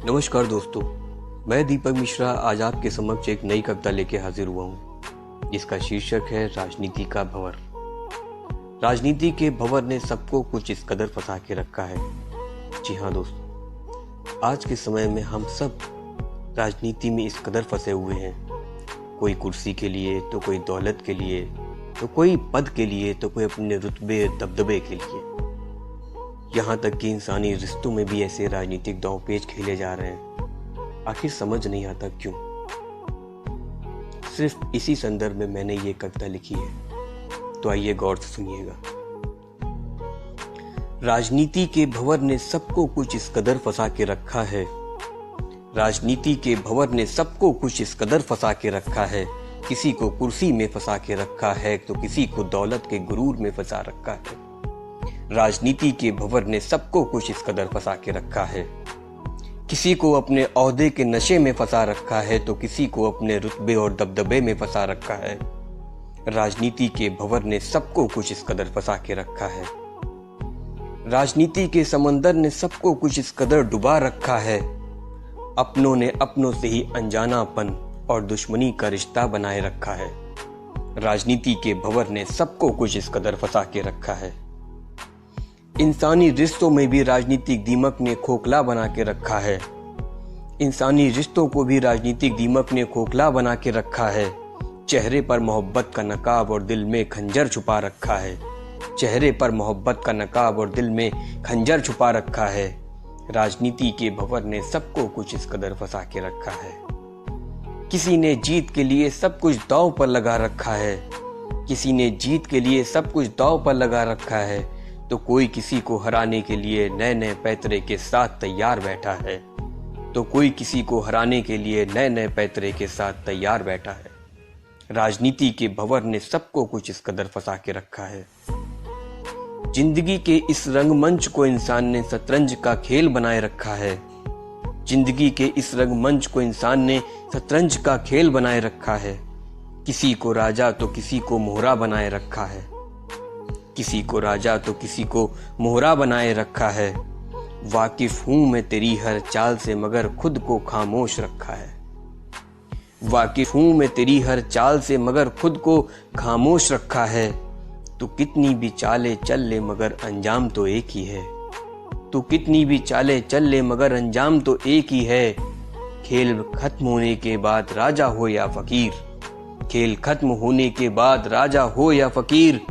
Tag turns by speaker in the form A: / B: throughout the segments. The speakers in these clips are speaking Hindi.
A: नमस्कार दोस्तों, मैं दीपक मिश्रा आज आपके समक्ष एक नई कविता लेके हाजिर हुआ हूँ जिसका शीर्षक है राजनीति का भंवर। राजनीति के भंवर ने सबको कुछ इस कदर फंसा के रखा है। जी हाँ दोस्तों, आज के समय में हम सब राजनीति में इस कदर फंसे हुए हैं। कोई कुर्सी के लिए, तो कोई दौलत के लिए, तो कोई पद के लिए, तो कोई अपने रुतबे दबदबे के लिए। यहाँ तक कि इंसानी रिश्तों में भी ऐसे राजनीतिक दांवपेच खेले जा रहे हैं। आखिर समझ नहीं आता क्यों। सिर्फ इसी संदर्भ में मैंने ये कविता लिखी है, तो आइए गौर से सुनिएगा। राजनीति के भंवर ने सबको कुछ इस कदर फंसा के रखा है। राजनीति के भंवर ने सबको कुछ इस कदर फंसा के रखा है। किसी को कुर्सी में फंसा के रखा है, तो किसी को दौलत के गुरूर में फंसा रखा है। राजनीति के भंवर ने सबको कुछ इस कदर फंसा के रखा है। किसी को अपने ओहदे के नशे में फंसा रखा है, तो किसी को अपने रुतबे और दबदबे में फंसा रखा है। राजनीति के भंवर ने सबको कुछ इस कदर फंसा के रखा है। राजनीति के समंदर ने सबको कुछ इस कदर डुबा रखा है। अपनों ने अपनों से ही अनजानापन और दुश्मनी का रिश्ता बनाए रखा है। राजनीति के भंवर ने सबको कुछ इस कदर फंसा के रखा है। इंसानी रिश्तों में भी राजनीतिक दीमक ने खोखला बना के रखा है। इंसानी रिश्तों को भी राजनीतिक दीमक ने खोखला बना के रखा है। चेहरे पर मोहब्बत का नकाब और दिल में खंजर छुपा रखा है। चेहरे पर मोहब्बत का नकाब और दिल में खंजर छुपा रखा है। राजनीति के भंवर ने सबको कुछ इस कदर फंसा के रखा है। किसी ने जीत के लिए सब कुछ दांव पर लगा रखा है। किसी ने जीत के लिए सब कुछ दांव पर लगा रखा है, तो कोई किसी को हराने के लिए नए नए पैतरे के साथ तैयार बैठा है। तो कोई किसी को हराने के लिए नए नए पैतरे के साथ तैयार बैठा है। राजनीति के भंवर ने सबको कुछ इस कदर फंसा के रखा है। जिंदगी के इस रंगमंच को इंसान ने शतरंज का खेल बनाए रखा है। जिंदगी के इस रंगमंच को इंसान ने शतरंज का खेल बनाए रखा है। किसी को राजा तो किसी को मोहरा बनाए रखा है। किसी को राजा तो किसी को मोहरा बनाए रखा है। वाकिफ हूं मैं तेरी हर चाल से, मगर खुद को खामोश रखा है। वाकिफ हूं मैं तेरी हर चाल से, मगर खुद को खामोश रखा है। तू कितनी भी चाले चल ले, मगर अंजाम तो एक ही है। तू कितनी भी चाले चल ले, मगर अंजाम तो एक ही है। खेल खत्म होने के बाद राजा हो या फकीर, खेल खत्म होने के बाद राजा हो या फकीर,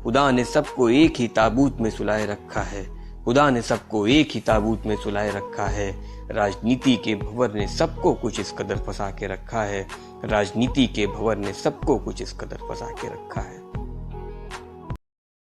A: खुदा ने सबको एक ही ताबूत में सुलाए रखा है। खुदा ने सबको एक ही ताबूत में सुलाए रखा है। राजनीति के भंवर ने सबको कुछ इस कदर फंसा के रखा है। राजनीति के भंवर ने सबको कुछ इस कदर फंसा के रखा है।